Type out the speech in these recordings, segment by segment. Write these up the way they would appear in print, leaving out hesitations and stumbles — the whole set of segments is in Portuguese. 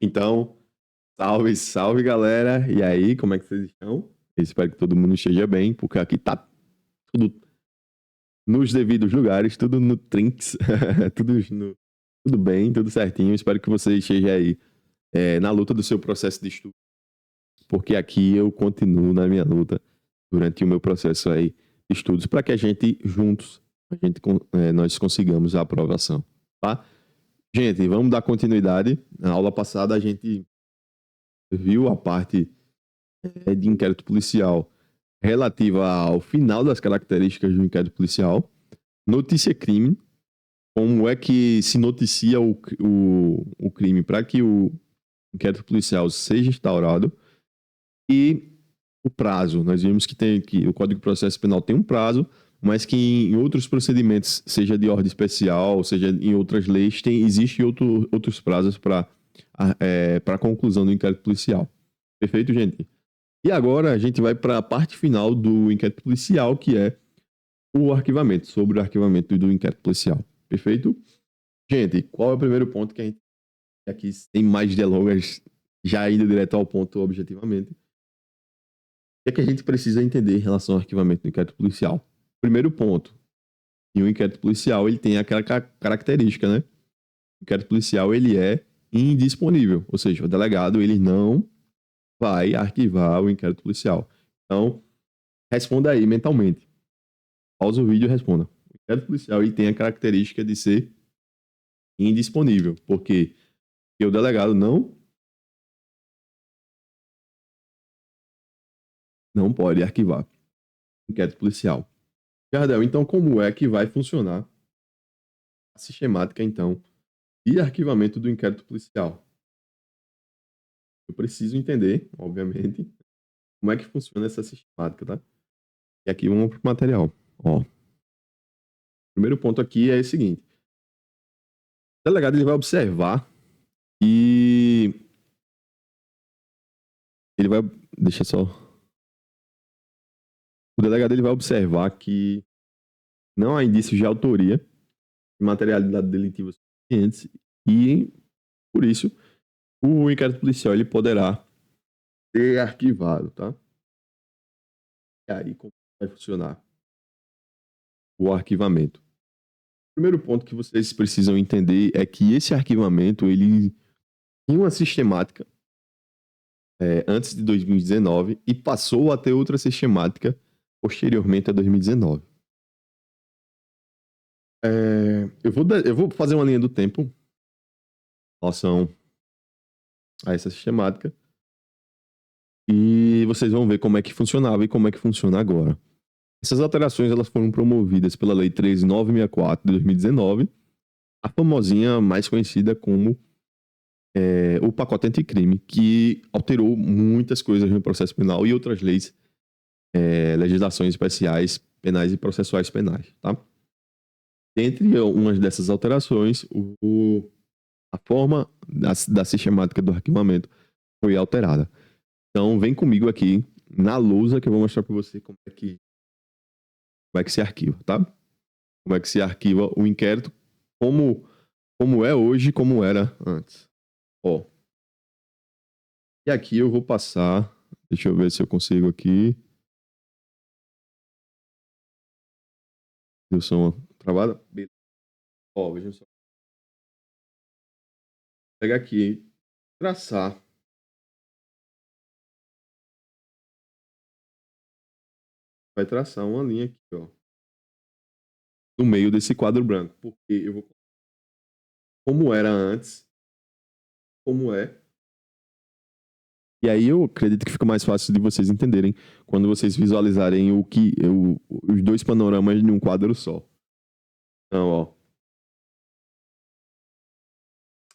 Então, salve, salve galera! E aí, como é que vocês estão? Eu espero que todo mundo esteja bem, porque aqui tá tudo nos devidos lugares, tudo no trinks, tudo, tudo bem, tudo certinho. Eu espero que você esteja aí na luta do seu processo de estudo, porque aqui eu continuo na minha luta durante o meu processo aí de estudos, para que a gente, juntos, nós consigamos a aprovação, tá? Gente, vamos dar continuidade. Na aula passada a gente viu a parte de inquérito policial relativa ao final das características do inquérito policial, notícia crime, como é que se noticia o crime para que o inquérito policial seja instaurado e o prazo. Nós vimos que o Código de Processo Penal tem um prazo, mas que em outros procedimentos, seja de ordem especial, seja em outras leis, existem outros prazos para a conclusão do inquérito policial. Perfeito, gente? E agora a gente vai para a parte final do inquérito policial, que é o arquivamento, sobre o arquivamento do inquérito policial. Perfeito? Gente, qual é o primeiro ponto que a gente aqui tem mais delongas, já indo direto ao ponto objetivamente? O que é que a gente precisa entender em relação ao arquivamento do inquérito policial? Primeiro ponto, e o inquérito policial ele tem aquela característica, né? O inquérito policial ele é indisponível, ou seja, o delegado ele não vai arquivar o inquérito policial. Então, responda aí mentalmente. Pausa o vídeo e responda. O inquérito policial ele tem a característica de ser indisponível, porque o delegado não pode arquivar o inquérito policial. Jardel, então como é que vai funcionar a sistemática, então, de arquivamento do inquérito policial? Eu preciso entender, obviamente, como é que funciona essa sistemática, tá? E aqui vamos para o material. Ó, o primeiro ponto aqui é o seguinte. O delegado ele vai observar e ele vai... Deixa só... O delegado ele vai observar que não há indícios de autoria de materialidade delitiva suficientes e, por isso, o inquérito policial ele poderá ser arquivado, tá? E aí, como vai funcionar o arquivamento? O primeiro ponto que vocês precisam entender é que esse arquivamento, ele tinha uma sistemática antes de 2019 e passou a ter outra sistemática posteriormente a 2019. Eu vou fazer uma linha do tempo em relação a essa sistemática e vocês vão ver como é que funcionava e como é que funciona agora. Essas alterações elas foram promovidas pela Lei 13.964 de 2019, a famosinha mais conhecida como o pacote anticrime, que alterou muitas coisas no processo penal e outras leis, legislações especiais penais e processuais penais, tá? Dentre umas dessas alterações, a forma da sistemática do arquivamento foi alterada. Então, vem comigo aqui na lousa que eu vou mostrar para você como é que se arquiva, tá? Como é que se arquiva o inquérito, como é hoje e como era antes. Ó. E aqui eu vou passar, deixa eu ver se eu consigo aqui. Deu só uma travada? Beleza. Ó, veja só. Pegar aqui, traçar. Vai traçar uma linha aqui, ó. No meio desse quadro branco. Porque eu vou. Como era antes, como é. E aí eu acredito que fica mais fácil de vocês entenderem quando vocês visualizarem os dois panoramas em um quadro só. Então, ó.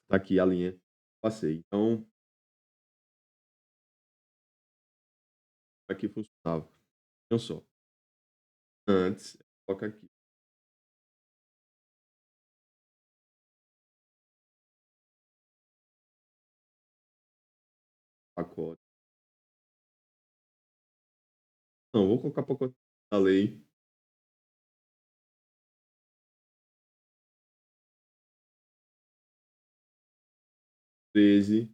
Tá aqui a linha. Passei. Então, aqui funcionava. Olha só. Antes, coloca aqui. Pacote. Não, vou colocar pacote da lei. Treze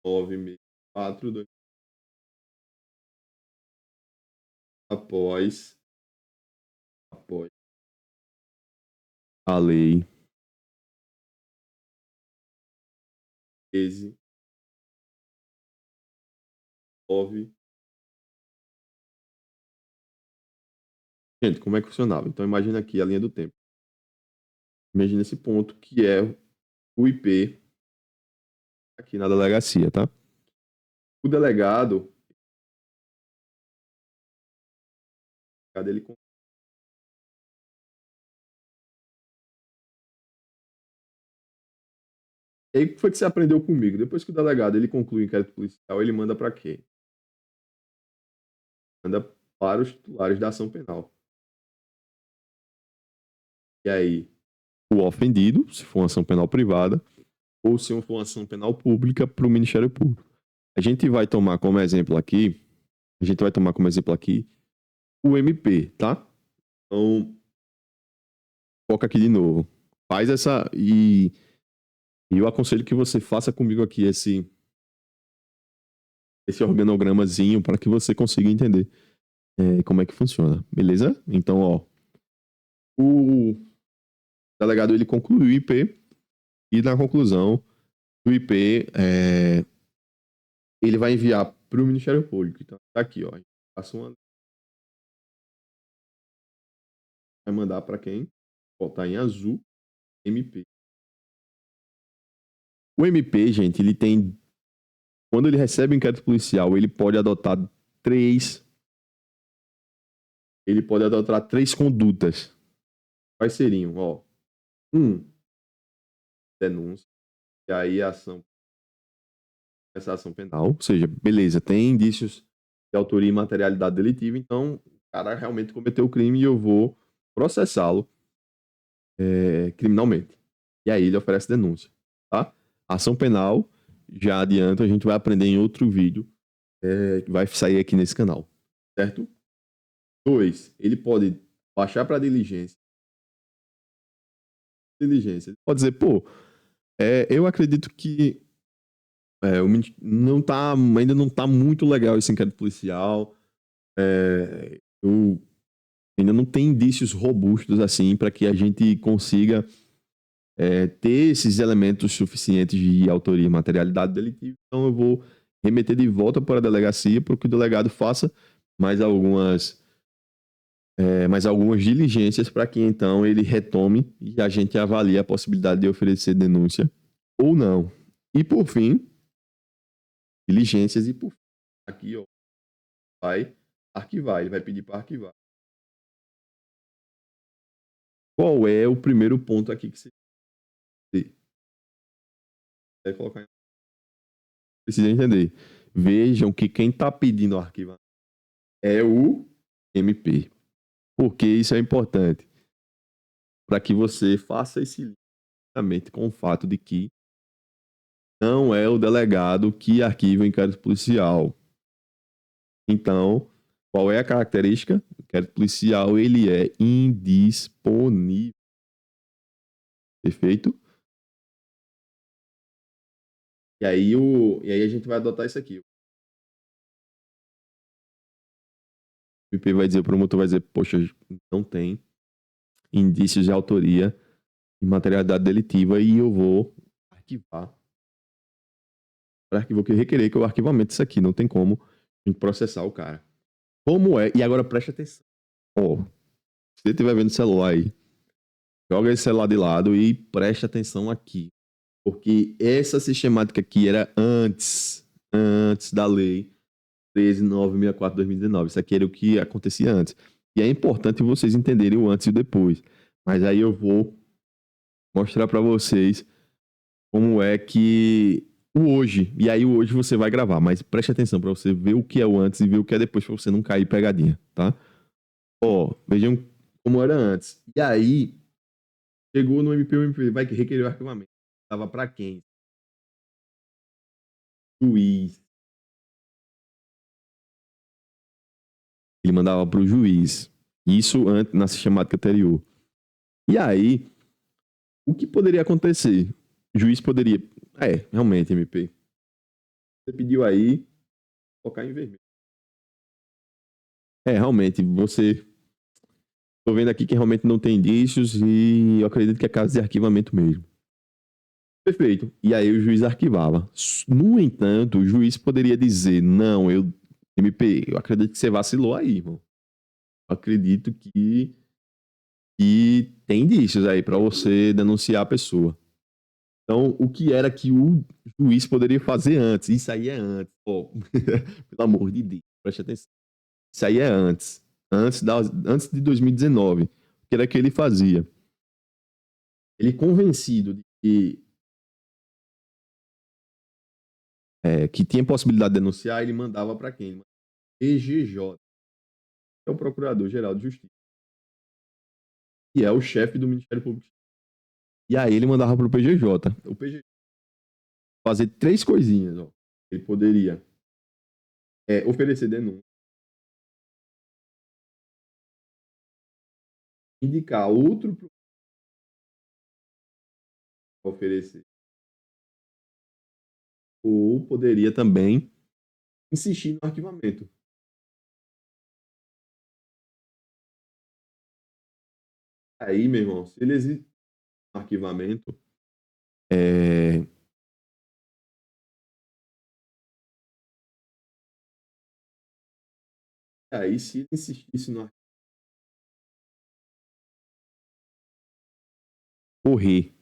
964 após a lei 13.9. Gente, como é que funcionava? Então imagina aqui a linha do tempo. Imagina esse ponto que é o IP aqui na delegacia, tá? O delegado, ele. E aí, o que foi que você aprendeu comigo? Depois que o delegado ele conclui o inquérito policial, ele manda para quem? Manda para os titulares da ação penal. E aí, o ofendido, se for uma ação penal privada, ou se for uma ação penal pública, para o Ministério Público. A gente vai tomar como exemplo aqui, o MP, tá? Então, foca aqui de novo. Faz essa e eu aconselho que você faça comigo aqui esse organogramazinho para que você consiga entender como é que funciona, beleza? Então, ó, o delegado ele concluiu o IP e na conclusão do IP ele vai enviar para o Ministério Público. Então, tá aqui, ó. Passa uma, vai mandar para quem? Botar em azul, MP. O MP, gente, ele tem. Quando ele recebe o inquérito policial, ele pode adotar três. Ele pode adotar três condutas. Quais seriam? Ó, denúncia. E aí essa ação penal. Ou seja, beleza, tem indícios de autoria e materialidade delitiva, então o cara realmente cometeu o crime e eu vou processá-lo criminalmente. E aí ele oferece denúncia, tá? Ação penal, já adianto, a gente vai aprender em outro vídeo que vai sair aqui nesse canal, certo? 2, ele pode baixar para diligência. Ele pode dizer, pô, eu acredito que ainda não tá muito legal esse inquérito policial. Eu ainda não tem indícios robustos assim para que a gente consiga ter esses elementos suficientes de autoria e materialidade delitiva. Então eu vou remeter de volta para a delegacia para que o delegado faça mais algumas diligências para que então ele retome e a gente avalie a possibilidade de oferecer denúncia ou não. E por fim, diligências e por fim, aqui ó, vai arquivar, ele vai pedir para arquivar. Qual é o primeiro ponto aqui que você vai colocar? Precisa entender. Vejam que quem está pedindo arquivamento é o MP. Por que isso é importante? Para que você faça esse ligamento com o fato de que não é o delegado que arquiva o inquérito policial. Então, qual é a característica? O inquérito policial ele é indisponível. Perfeito? E aí a gente vai adotar isso aqui. O MP vai dizer, o promotor vai dizer, poxa, não tem indícios de autoria e materialidade delitiva e eu vou arquivar. Vou requerer que eu arquivamento isso aqui. Não tem como a gente processar o cara. Como é? E agora preste atenção. Ó, se você estiver vendo o celular aí, joga esse celular de lado e preste atenção aqui. Porque essa sistemática aqui era antes da lei 13.964/2019. Isso aqui era o que acontecia antes. E é importante vocês entenderem o antes e o depois. Mas aí eu vou mostrar para vocês como é que o hoje. E aí o hoje você vai gravar, mas preste atenção para você ver o que é o antes e ver o que é depois para você não cair pegadinha, tá? Ó, vejam como era antes. E aí chegou no MP, o MP vai requerer o arquivamento. Tava para quem? Juiz. Ele mandava pro juiz. Isso antes na sistemática anterior. E aí o que poderia acontecer? O juiz poderia, realmente, MP. você pediu aí, colocar em vermelho. Realmente, você... Tô vendo aqui que realmente não tem indícios e eu acredito que é caso de arquivamento mesmo. Perfeito. E aí o juiz arquivava. No entanto, o juiz poderia dizer, não, MP, eu acredito que você vacilou aí, irmão. Eu acredito que tem indícios aí para você denunciar a pessoa. Então, o que era que o juiz poderia fazer antes? Isso aí é antes. Pô, pelo amor de Deus, preste atenção. Isso aí é antes. Antes de 2019. O que era que ele fazia? Ele convencido de que tinha possibilidade de denunciar, ele mandava para quem? PGJ, que é o Procurador-Geral de Justiça, que é o chefe do Ministério Público. E aí ele mandava para o PGJ. O PGJ fazer três coisinhas. Ó. Ele poderia oferecer denúncia, indicar outro para oferecer, ou poderia também insistir no arquivamento. Aí, meu irmão, se ele existe no arquivamento, aí se ele insistisse no correr,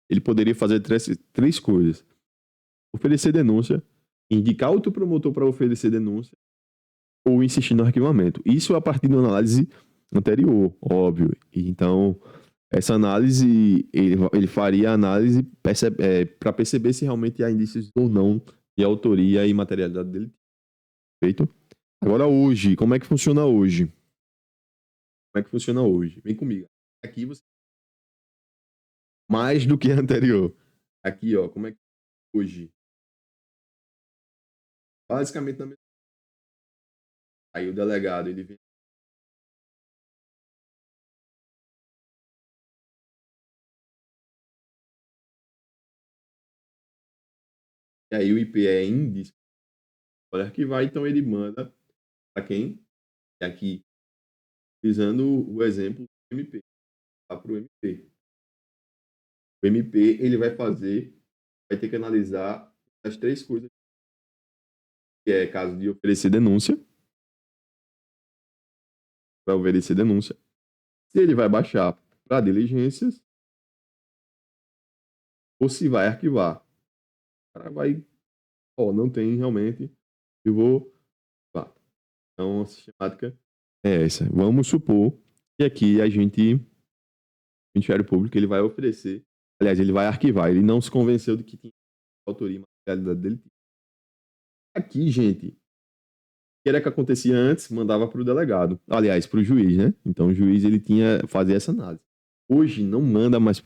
ele poderia fazer três coisas. Oferecer denúncia, indicar outro promotor para oferecer denúncia, ou insistir no arquivamento. Isso a partir de uma análise anterior, óbvio. Então, essa análise, ele faria a análise para perceber se realmente há indícios ou não de autoria e materialidade dele. Feito? Agora, hoje, como é que funciona hoje? Como é que funciona hoje? Vem comigo. Aqui você... Mais do que a anterior. Aqui, ó, como é que hoje? Basicamente, na mesma... Aí o delegado, ele vem... E aí o IP é índice. Pode arquivar, então ele manda para quem? E aqui, utilizando o exemplo do MP. Lá para o MP. O MP, ele vai ter que analisar as três coisas, que é caso de oferecer denúncia, para oferecer denúncia, se ele vai baixar para diligências, ou se vai arquivar. O cara vai, não tem realmente, eu vou, vá. Então, a sistemática é essa. Vamos supor que aqui o Ministério Público, ele vai oferecer, aliás, ele vai arquivar, ele não se convenceu de que tinha autoria e materialidade dele. Aqui, gente, o que era que acontecia antes, mandava para o delegado. Aliás, para o juiz, né? Então, o juiz, ele fazia essa análise. Hoje, não manda mais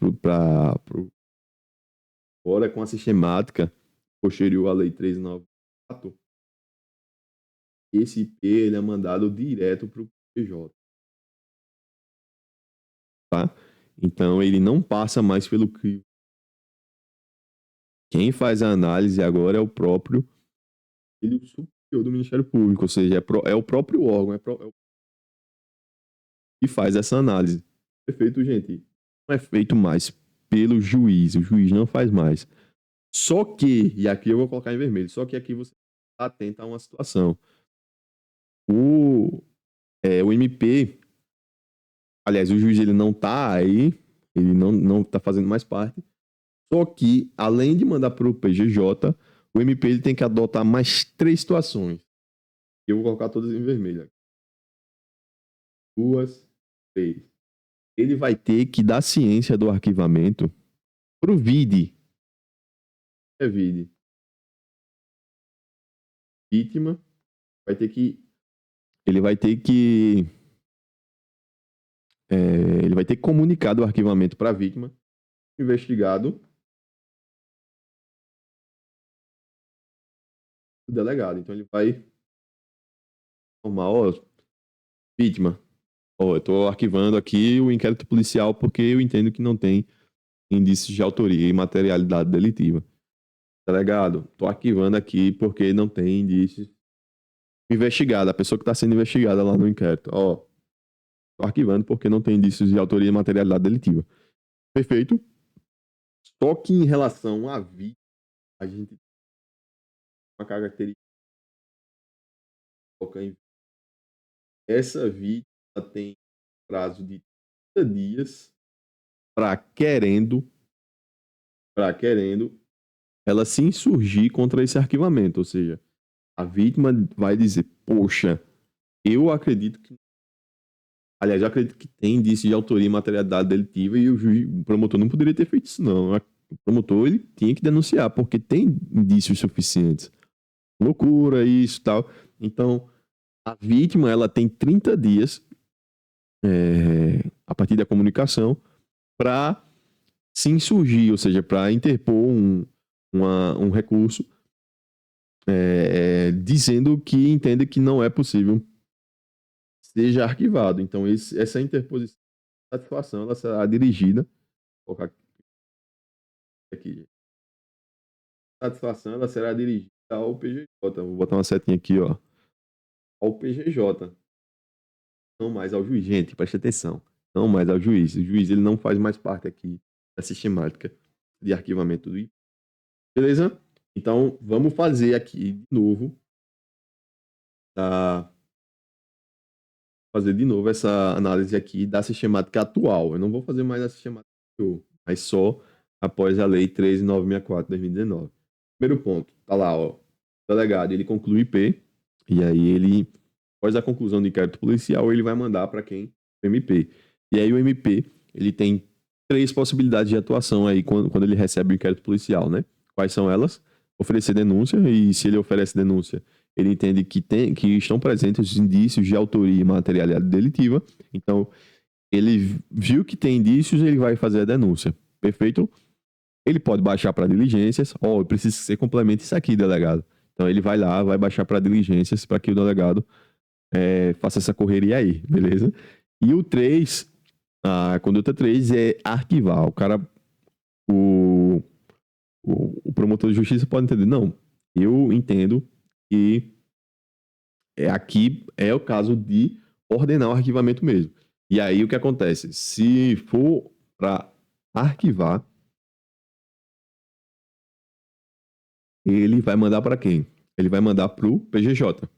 agora com a sistemática posterior à Lei 394, esse IP ele é mandado direto para o PJ. Tá? Então, ele não passa mais pelo crivo. Quem faz a análise agora é o próprio superior do Ministério Público, ou seja, é o próprio órgão que faz essa análise. Perfeito, gente. Não é feito mais pelo juiz, o juiz não faz mais. Só que, e aqui eu vou colocar em vermelho, só que aqui você está atento a uma situação. O MP, aliás, o juiz ele não está aí, ele não está fazendo mais parte, só que, além de mandar para o PGJ, o MP ele tem que adotar mais três situações. Eu vou colocar todas em vermelho. 2, 3. Ele vai ter que dar ciência do arquivamento pro vide. Vide. Vítima vai ter que... Ele vai ter que... ele vai ter que comunicar do arquivamento para a vítima, investigado, o delegado. Então ele vai informar, vítima, eu estou arquivando aqui o inquérito policial porque eu entendo que não tem indícios de autoria e materialidade delitiva. Delegado, tô arquivando aqui porque não tem indícios. Investigada, a pessoa que está sendo investigada lá no inquérito. Ó, tô arquivando porque não tem indícios de autoria e materialidade delitiva. Perfeito. Só que em relação à vítima, a gente tem uma característica. Essa vítima tem prazo de 30 dias para querendo ela se insurgir contra esse arquivamento. Ou seja, a vítima vai dizer, poxa, eu acredito que. Aliás, eu acredito que tem indício de autoria e materialidade delitiva e o promotor não poderia ter feito isso, não. O promotor ele tinha que denunciar, porque tem indícios suficientes. Loucura, isso e tal. Então, a vítima ela tem 30 dias a partir da comunicação para se insurgir, ou seja, para interpor um recurso dizendo que entende que não é possível seja arquivado. Então, essa interposição de satisfação ela será dirigida. Vou colocar aqui. Satisfação ela será dirigida ao PGJ. Vou botar uma setinha aqui, ó. Ao PGJ. Não mais ao juiz. Gente, preste atenção. Não mais ao juiz. O juiz ele não faz mais parte aqui da sistemática de arquivamento do IP. Beleza? Então, vamos fazer aqui de novo. Fazer de novo essa análise aqui da sistemática atual. Eu não vou fazer mais a sistemática atual, mas só após a Lei 13.964 de 2019. Primeiro ponto, tá lá, ó. O delegado, ele conclui o IP, e aí ele, após a conclusão do inquérito policial, ele vai mandar para quem? O MP. E aí o MP, ele tem 3 possibilidades de atuação aí quando ele recebe o inquérito policial, né? Quais são elas? Oferecer denúncia, e se ele oferece denúncia, ele entende que estão presentes os indícios de autoria e materialidade delitiva. Então, ele viu que tem indícios, ele vai fazer a denúncia. Perfeito? Ele pode baixar para diligências. Eu preciso que você complemente isso aqui, delegado. Então, ele vai lá, vai baixar para diligências para que o delegado faça essa correria aí, beleza? E o 3, a conduta 3 é arquivar. O promotor de justiça pode entender. Não, eu entendo que aqui é o caso de ordenar o arquivamento mesmo. E aí o que acontece? Se for para arquivar, ele vai mandar para quem? Ele vai mandar para o PGJ.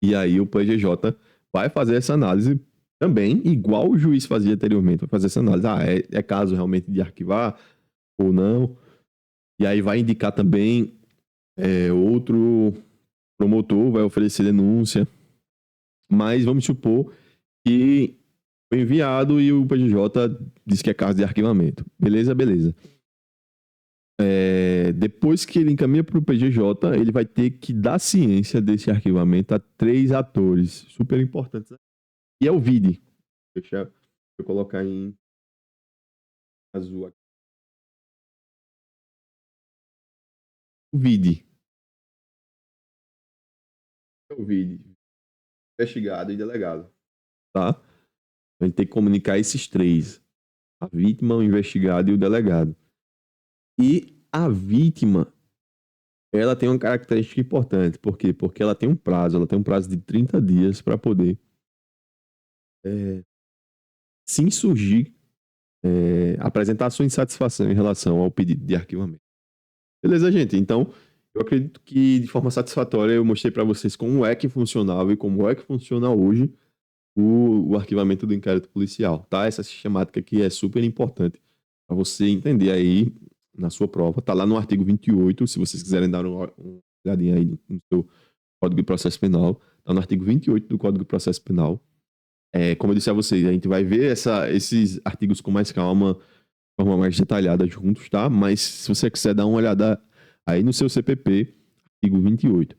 E aí o PGJ vai fazer essa análise também, igual o juiz fazia anteriormente, vai fazer essa análise. É caso realmente de arquivar ou não. E aí vai indicar também outro promotor, vai oferecer denúncia. Mas vamos supor que foi enviado e o PGJ diz que é caso de arquivamento. Beleza, beleza. Depois que ele encaminha para o PGJ, ele vai ter que dar ciência desse arquivamento a 3 atores super importantes. E é o VID. Deixa eu colocar em azul aqui. O VID. É o VID. Investigado e delegado. Tá? A gente tem que comunicar esses 3. A vítima, o investigado e o delegado. E a vítima, ela tem uma característica importante. Por quê? Porque ela tem um prazo de 30 dias para poder se insurgir, apresentar sua insatisfação em relação ao pedido de arquivamento. Beleza, gente? Então, eu acredito que de forma satisfatória eu mostrei para vocês como é que funcionava e como é que funciona hoje o arquivamento do inquérito policial, tá? Essa sistemática aqui é super importante para você entender aí na sua prova. Tá lá no artigo 28, se vocês quiserem dar uma olhadinha aí no seu Código de Processo Penal. Tá no artigo 28 do Código de Processo Penal. Como eu disse a vocês, a gente vai ver esses artigos com mais calma, de forma mais detalhada juntos, tá? Mas se você quiser dar uma olhada aí no seu CPP, artigo 28.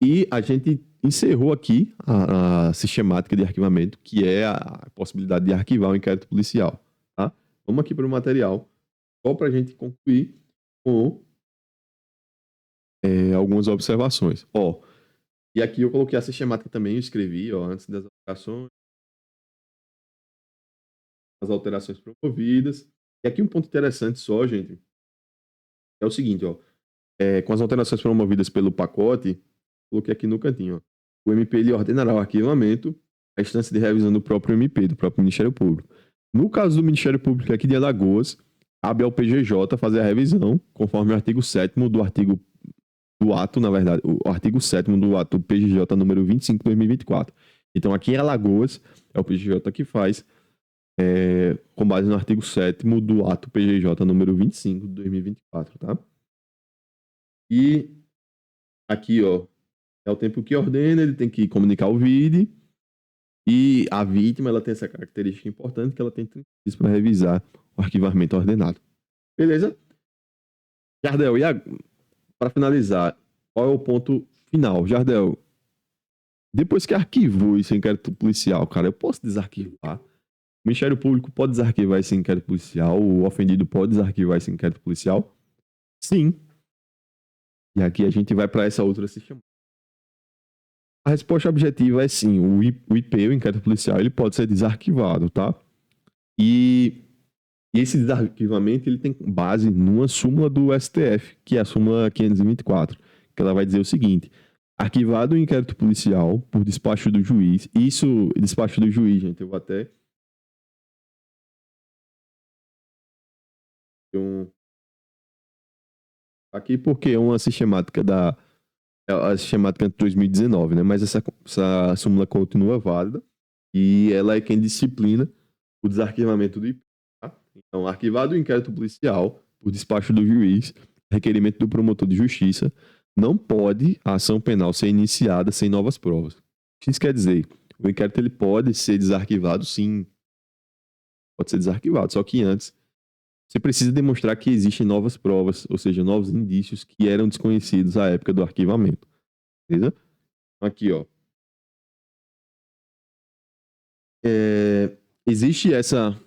E a gente encerrou aqui a sistemática de arquivamento, que é a possibilidade de arquivar o inquérito policial, tá? Vamos aqui para o material, só para a gente concluir com algumas observações. E aqui eu coloquei a sistemática também, eu escrevi, antes das alterações, as alterações promovidas. E aqui um ponto interessante só, gente, é o seguinte, ó. Com as alterações promovidas pelo pacote, coloquei aqui no cantinho, ó. O MP ele ordenará o arquivamento, a instância de revisão do próprio MP, do próprio Ministério Público. No caso do Ministério Público aqui de Alagoas, cabe ao PGJ fazer a revisão, conforme o artigo 7º do ato, na verdade, o artigo 7º do ato PGJ número 25/2024. Então, aqui em Alagoas, é o PGJ que faz, com base no artigo 7º do ato PGJ número 25 de 2024, tá? E aqui, ó, é o tempo que ordena, ele tem que comunicar o VID, e a vítima, ela tem essa característica importante, que ela tem 30 dias para revisar o arquivamento ordenado. Beleza? Jardel, para finalizar, qual é o ponto final? Jardel, depois que arquivou esse inquérito policial, cara, eu posso desarquivar? O Ministério Público pode desarquivar esse inquérito policial? O ofendido pode desarquivar esse inquérito policial? Sim. E aqui a gente vai para essa outra sistema. A resposta objetiva é sim. O IP, o inquérito policial, ele pode ser desarquivado, tá? E esse desarquivamento ele tem base numa súmula do STF, que é a súmula 524, que ela vai dizer o seguinte: arquivado o inquérito policial por despacho do juiz. Isso, despacho do juiz, gente, eu vou até aqui porque é uma sistemática a sistemática de 2019, né? Mas essa súmula continua válida e ela é quem disciplina o desarquivamento do IP. Tá? Então, arquivado o inquérito policial por despacho do juiz, requerimento do promotor de justiça, não pode a ação penal ser iniciada sem novas provas. O que isso quer dizer? O inquérito ele pode ser desarquivado, sim. Pode ser desarquivado, só que antes você precisa demonstrar que existem novas provas, ou seja, novos indícios que eram desconhecidos à época do arquivamento. Beleza? Aqui, ó. Existe essa...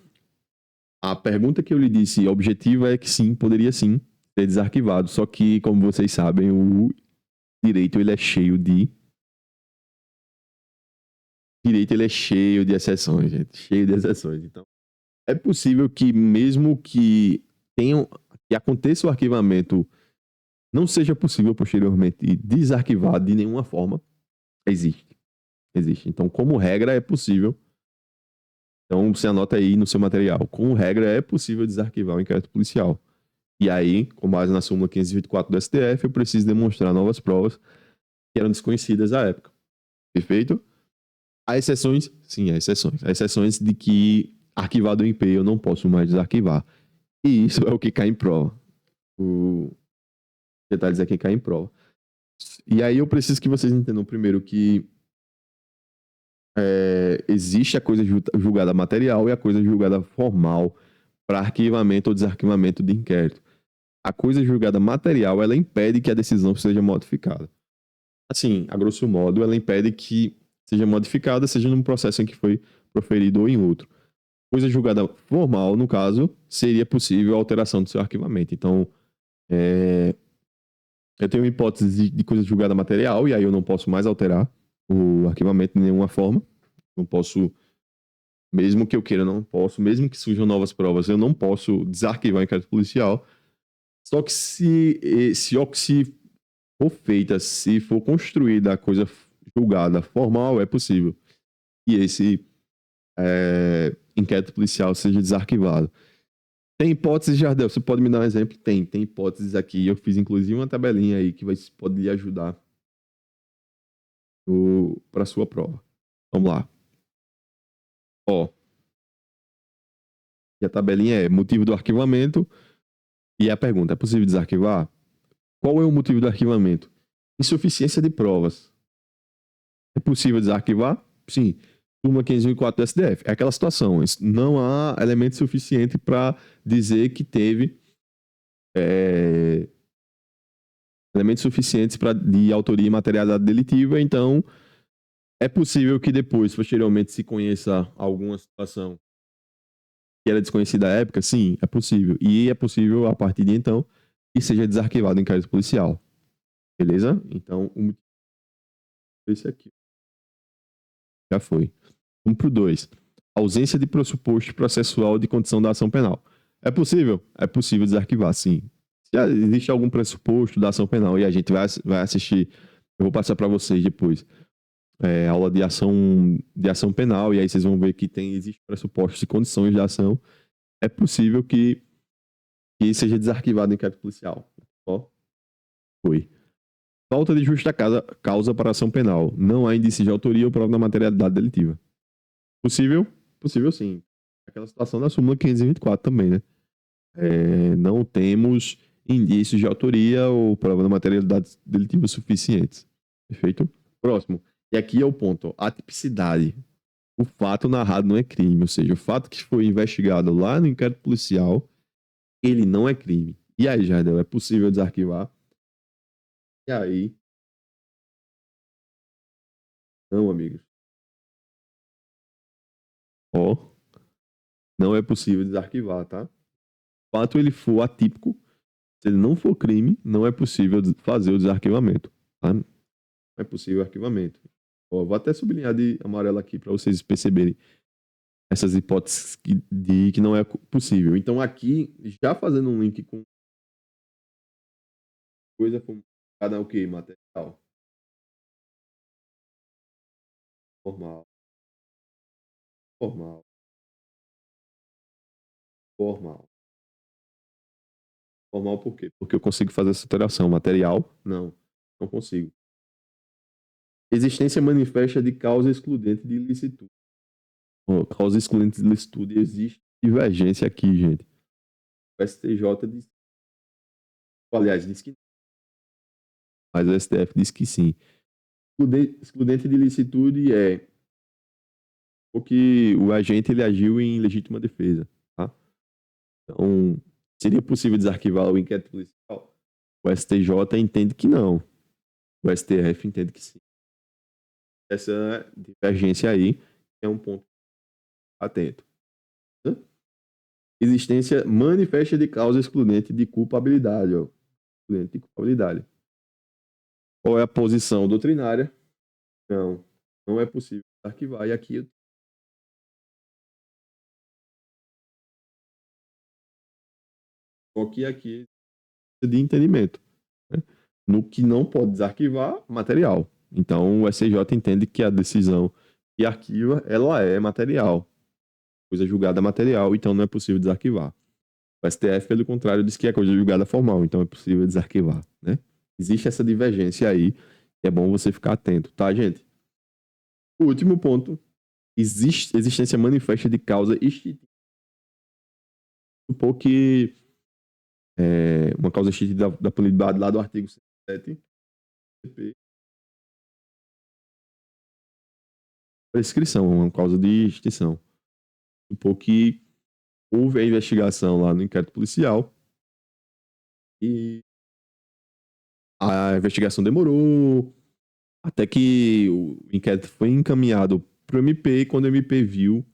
A pergunta que eu lhe disse objetiva é que sim, poderia sim ser desarquivado. Só que, como vocês sabem, o direito ele é cheio de... Direito ele é cheio de exceções, gente. Cheio de exceções. Então, é possível que mesmo que aconteça o arquivamento, não seja possível posteriormente desarquivar de nenhuma forma. Existe. Então, como regra, é possível. Então, você anota aí no seu material. Como regra, é possível desarquivar o inquérito policial. E aí, com base na súmula 524 do STF, eu preciso demonstrar novas provas que eram desconhecidas à época. Perfeito? Há exceções? Sim, há exceções. Há exceções de que arquivado o IP eu não posso mais desarquivar. E isso é o que cai em prova. O detalhes é que cai em prova. E aí eu preciso que vocês entendam primeiro que existe a coisa julgada material e a coisa julgada formal para arquivamento ou desarquivamento de inquérito. A coisa julgada material, ela impede que a decisão seja modificada. Assim, a grosso modo, ela impede que seja modificada, seja num processo em que foi proferido ou em outro. Coisa julgada formal, no caso, seria possível a alteração do seu arquivamento. Então, eu tenho uma hipótese de coisa julgada material, e aí eu não posso mais alterar o arquivamento de nenhuma forma. Não posso, mesmo que eu queira, não posso, mesmo que surjam novas provas, eu não posso desarquivar o inquérito policial. Só que se for feita, se for construída a coisa julgada formal, é possível que esse inquérito policial seja desarquivado. Tem hipóteses, Jardel? Você pode me dar um exemplo? Tem hipóteses aqui. Eu fiz inclusive uma tabelinha aí que pode lhe ajudar para sua prova. Vamos lá. Ó, e a tabelinha é motivo do arquivamento e a pergunta: é possível desarquivar? Qual é o motivo do arquivamento? Insuficiência de provas. É possível desarquivar? Sim. Súmula 504 do STF. É aquela situação. Não há elemento suficiente para dizer que teve elementos suficientes de autoria e materialidade delitiva, então é possível que depois, posteriormente, se conheça alguma situação que era desconhecida à época? Sim, é possível. E é possível, a partir de então, que seja desarquivado em inquérito policial. Beleza? Então, o motivo é esse aqui. Já foi. Vamos pro 2. Ausência de pressuposto processual de condição da ação penal. É possível desarquivar, sim. Se existe algum pressuposto da ação penal e a gente vai assistir, eu vou passar para vocês depois, aula de ação penal, e aí vocês vão ver que existem pressupostos e condições de ação. É possível que seja desarquivado em inquérito policial. Ó, foi. Falta de justa causa para ação penal. Não há indício de autoria ou prova da materialidade delitiva. Possível? Possível sim. Aquela situação da súmula 524 também, né? Não temos indícios de autoria ou prova da materialidade delitiva suficientes. Perfeito? Próximo. E aqui é o ponto. Atipicidade. O fato narrado não é crime. Ou seja, o fato que foi investigado lá no inquérito policial, ele não é crime. E aí, Jardel, é possível desarquivar? E aí? Não, amigos. Ó, não é possível desarquivar, tá? O fato ele for atípico, se ele não for crime, não é possível fazer o desarquivamento, tá? Não é possível o arquivamento. Ó, vou até sublinhar de amarelo aqui para vocês perceberem essas hipóteses de que não é possível. Então aqui, já fazendo um link com coisa como cada o que? Material. Formal. Formal. Formal. Formal por quê? Porque eu consigo fazer essa alteração. Material, não. Não consigo. Existência manifesta de causa excludente de ilicitude. Causa excludente de ilicitude, existe divergência aqui, gente. O STJ diz, aliás, diz que não, mas o STF diz que sim. Excludente de ilicitude é porque o agente ele agiu em legítima defesa, tá? Então, seria possível desarquivar o inquérito policial? O STJ entende que não. O STF entende que sim. Essa divergência aí é um ponto atento. Existência manifesta de causa excludente de culpabilidade, ó. Excludente de culpabilidade. Qual é a posição doutrinária? Não, não é possível arquivar. E aqui aqui de entendimento, né? No que não pode desarquivar, material. Então o STJ entende que a decisão que arquiva, ela é material. Coisa julgada material, então não é possível desarquivar. O STF, pelo contrário, diz que é coisa julgada formal, então é possível desarquivar, né? Existe essa divergência aí, e é bom você ficar atento, tá, gente? O último ponto, existência manifesta de causa extintiva. Supor que uma causa extintiva da punibilidade lá do artigo 107, prescrição, uma causa de extinção. Supor que houve a investigação lá no inquérito policial e a investigação demorou até que o inquérito foi encaminhado para o MP e quando o MP viu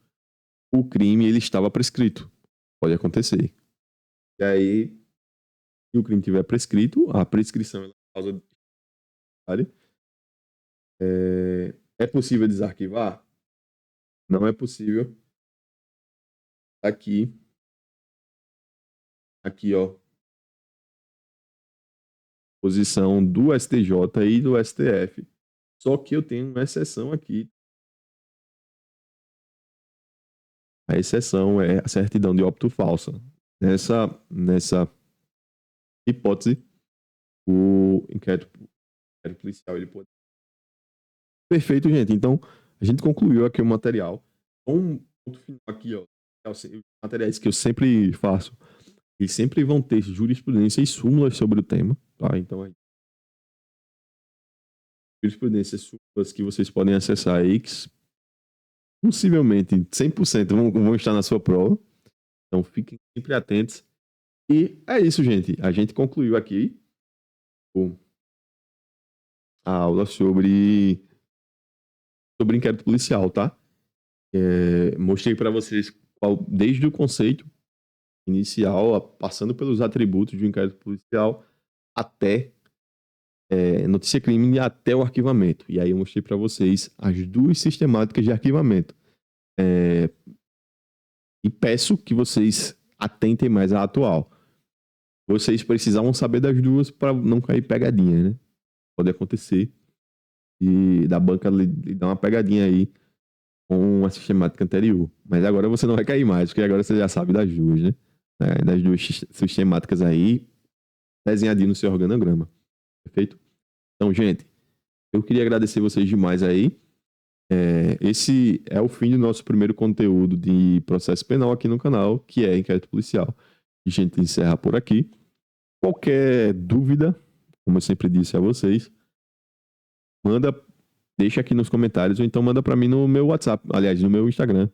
o crime, ele estava prescrito. Pode acontecer. E aí, se o crime tiver prescrito, a prescrição é causa de é possível desarquivar? Não é possível. Aqui, ó, posição do STJ e do STF. Só que eu tenho uma exceção aqui. A exceção é a certidão de óbito falsa. Nessa hipótese, o inquérito policial ele pode. Perfeito, gente. Então, a gente concluiu aqui o material. Um ponto final aqui, ó. Os materiais que eu sempre faço, eles sempre vão ter jurisprudência e súmulas sobre o tema, tá? Então, aí, jurisprudência e súmulas que vocês podem acessar aí, que possivelmente 100% vão estar na sua prova. Então, fiquem sempre atentos. E é isso, gente. A gente concluiu aqui a aula sobre inquérito policial, tá? Mostrei para vocês desde o conceito inicial, passando pelos atributos de um inquérito policial, até notícia crime e até o arquivamento. E aí eu mostrei para vocês as duas sistemáticas de arquivamento. E peço que vocês atentem mais à atual. Vocês precisavam saber das duas para não cair pegadinha, né? Pode acontecer. E da banca lhe dar uma pegadinha aí com a sistemática anterior. Mas agora você não vai cair mais, porque agora você já sabe das duas, né? Das duas sistemáticas aí, desenhadinho no seu organograma. Perfeito? Então, gente, eu queria agradecer vocês demais aí. Esse é o fim do nosso primeiro conteúdo de processo penal aqui no canal, que é inquérito policial. A gente encerra por aqui. Qualquer dúvida, como eu sempre disse a vocês, deixa aqui nos comentários, ou então manda para mim no meu WhatsApp, aliás, no meu Instagram,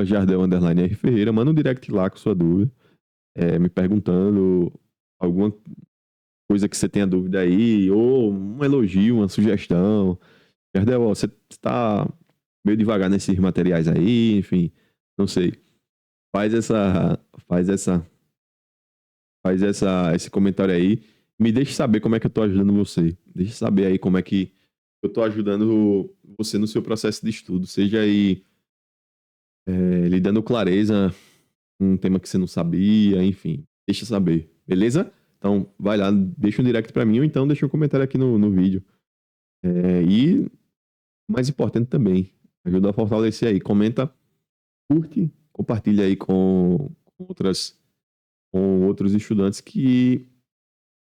@jardel_rferreira. Manda um direct lá com sua dúvida, me perguntando alguma coisa que você tenha dúvida aí, ou um elogio, uma sugestão. Jardel, você está meio devagar nesses materiais aí, enfim, não sei. Faz esse comentário aí. Me deixe saber como é que eu tô ajudando você. Deixe saber aí como é que eu tô ajudando você no seu processo de estudo. Seja aí lhe dando clareza um tema que você não sabia, enfim. Deixa saber, beleza? Então, vai lá, deixa um direct pra mim, ou então deixa um comentário aqui no vídeo. E, mais importante também, ajuda a fortalecer aí. Comenta, curte, compartilha aí com outros estudantes, que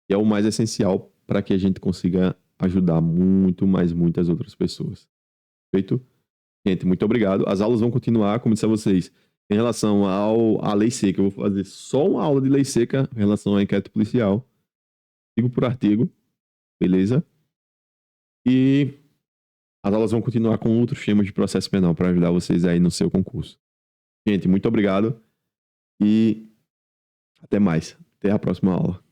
é o mais essencial para que a gente consiga ajudar muitas outras pessoas. Feito? Gente, muito obrigado. As aulas vão continuar, como disse a vocês, em relação à lei seca. Eu vou fazer só uma aula de lei seca em relação ao inquérito policial, artigo por artigo, beleza? E as aulas vão continuar com outros temas de processo penal para ajudar vocês aí no seu concurso. Gente, muito obrigado e até mais. Até a próxima aula.